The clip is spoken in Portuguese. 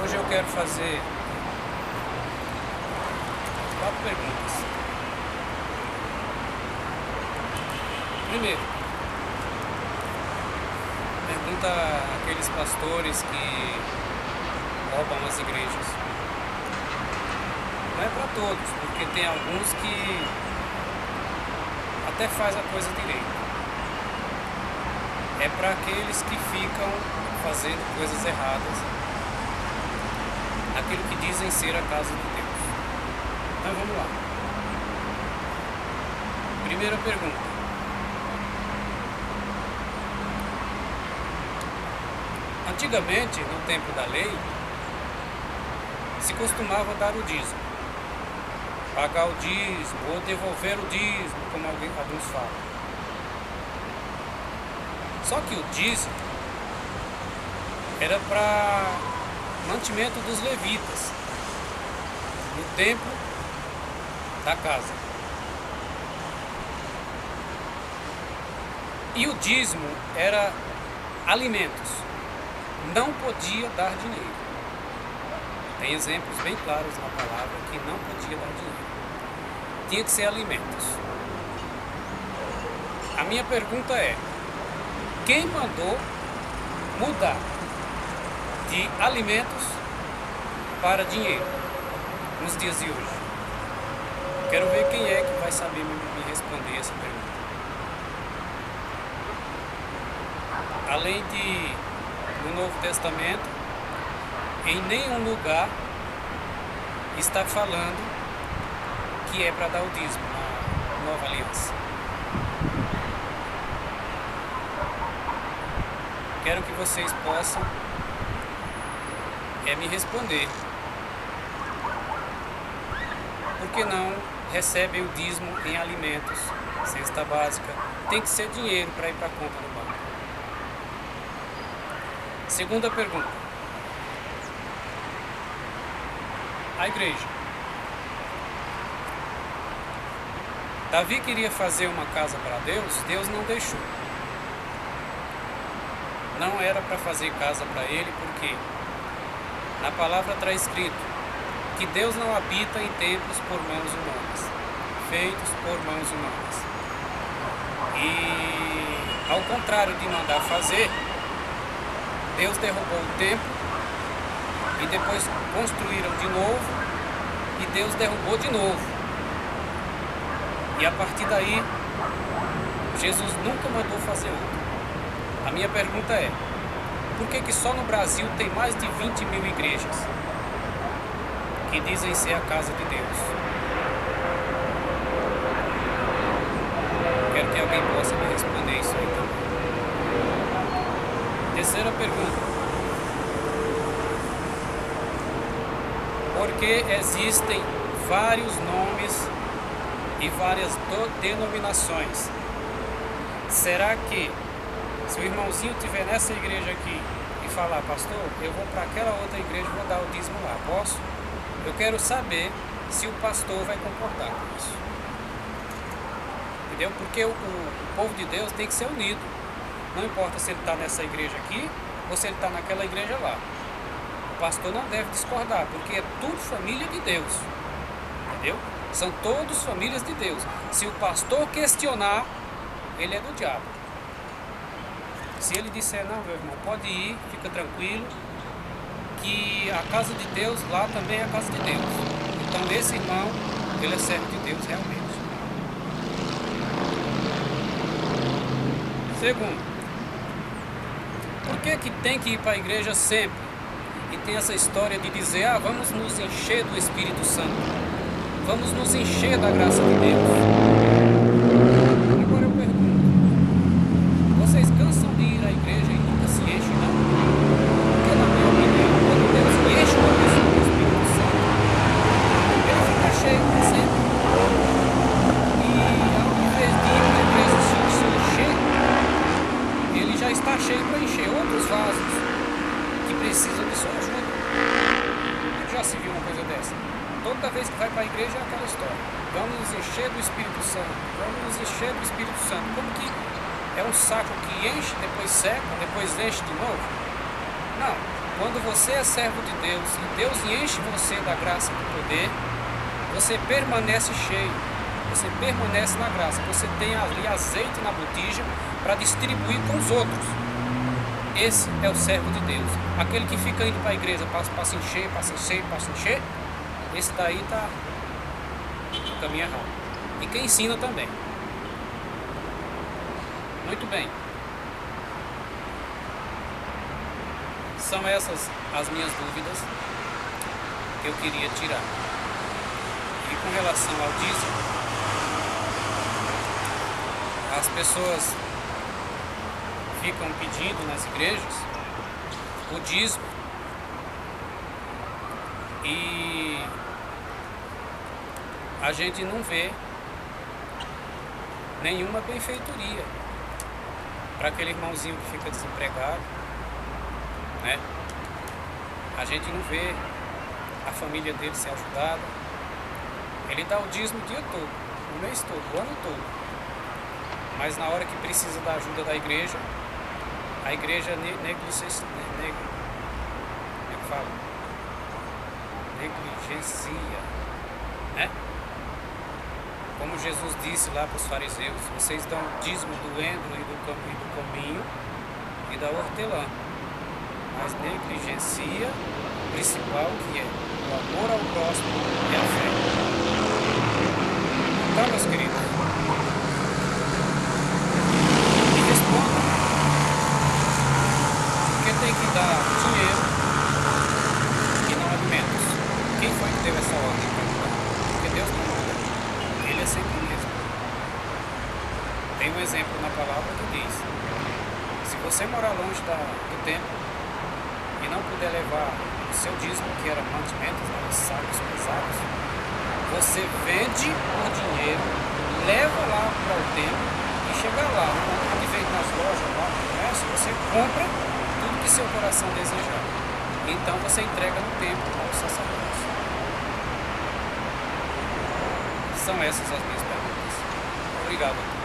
Hoje eu quero fazer 4 perguntas. Primeiro, pergunta àqueles pastores que roubam as igrejas. Não é para todos, porque tem alguns que até faz a coisa direito. É para aqueles que ficam fazendo coisas erradas, aquilo que dizem ser a casa de Deus. Então vamos lá. Primeira pergunta. Antigamente, no tempo da lei, se costumava dar o dízimo. Pagar o dízimo ou devolver o dízimo, como alguns falam. Só que o dízimo era para mantimento dos levitas no templo da casa. E o dízimo era alimentos. Não podia dar dinheiro. Tem exemplos bem claros na palavra que não podia dar dinheiro. Tinha que ser alimentos. A minha pergunta é: quem mandou mudar de alimentos para dinheiro nos dias de hoje? Quero ver quem é que vai saber me responder essa pergunta. Além de, no Novo Testamento, em nenhum lugar está falando que é para dar o dízimo na Nova Aliança. Quero que vocês possam me responder. Por que não recebem o dízimo em alimentos, cesta básica? Tem que ser dinheiro para ir para a conta do banco. Segunda pergunta. A igreja. Davi queria fazer uma casa para Deus, Deus não deixou. Não era para fazer casa para ele, porque na palavra está escrito que Deus não habita em templos por mãos humanas, feitos por mãos humanas. E ao contrário de mandar fazer, Deus derrubou o templo e depois construíram de novo e Deus derrubou de novo. E a partir daí, Jesus nunca mandou fazer outro. A minha pergunta é: por que só no Brasil tem mais de 20 mil igrejas que dizem ser a casa de Deus? Quero que alguém possa me responder isso aí também. Terceira pergunta. Por que existem vários nomes e várias denominações? Será que se o irmãozinho estiver nessa igreja aqui e falar: pastor, eu vou para aquela outra igreja e vou dar o dízimo lá, posso? Eu quero saber se o pastor vai concordar com isso. Entendeu? Porque o povo de Deus tem que ser unido. Não importa se ele está nessa igreja aqui ou se ele está naquela igreja lá. O pastor não deve discordar, porque é tudo família de Deus. Entendeu? São todos famílias de Deus. Se o pastor questionar, ele é do diabo. Se ele disser: não, meu irmão, pode ir, fica tranquilo, que a casa de Deus lá também é a casa de Deus. Então esse irmão, ele é servo de Deus realmente. Segundo, por que tem que ir para a igreja sempre? E tem essa história de dizer: ah, vamos nos encher do Espírito Santo, vamos nos encher da graça de Deus. Agora eu pergunto: vocês cansam de ir à igreja e nunca se enchem, não? Porque na minha opinião, quando Deus enche uma pessoa do Espírito Santo, ele fica cheio sempre. E ao invés de ir para a igreja se encher, ele já está cheio para encher outros vasos que precisam de sua ajuda. Já se viu uma coisa dessa? Toda vez que vai para a igreja é aquela história: vamos nos encher do Espírito Santo, vamos nos encher do Espírito Santo. Como que é um saco que enche, depois seca, depois enche de novo? Não. Quando você é servo de Deus e Deus enche você da graça e do poder, você permanece cheio, você permanece na graça, você tem ali azeite na botija para distribuir com os outros. Esse é o servo de Deus. Aquele que fica indo para a igreja para se encher, para se encher, para se encher, esse daí está no caminho errado. E quem ensina também. Muito bem. São essas as minhas dúvidas que eu queria tirar. E com relação ao dízimo, as pessoas ficam pedindo nas igrejas o dízimo e a gente não vê nenhuma benfeitoria para aquele irmãozinho que fica desempregado, né? A gente não vê a família dele ser ajudada. Ele dá o dízimo o dia todo, o mês todo, o ano todo. Mas na hora que precisa da ajuda da igreja, a igreja negligencia, né? Como Jesus disse lá para os fariseus, vocês dão o dízimo do endro e do cominho e da hortelã, mas negligencia o principal, que é o amor ao próximo e a fé. Então, meus queridos, me respondam, porque tem que dar dinheiro e não alimentos. Quem foi que deu essa ordem para mudar? Porque Deus não manda, Ele é sempre o mesmo. Tem um exemplo na palavra que diz: se você morar longe do templo e não puder levar o seu dízimo, que era mantimentos, os sacos pesados, você vende por dinheiro, leva lá para o templo e chega lá, onde vende nas lojas, lá no comércio, você compra tudo que seu coração desejar. Então você entrega no templo ao sacerdócio. São essas as minhas perguntas. Obrigado.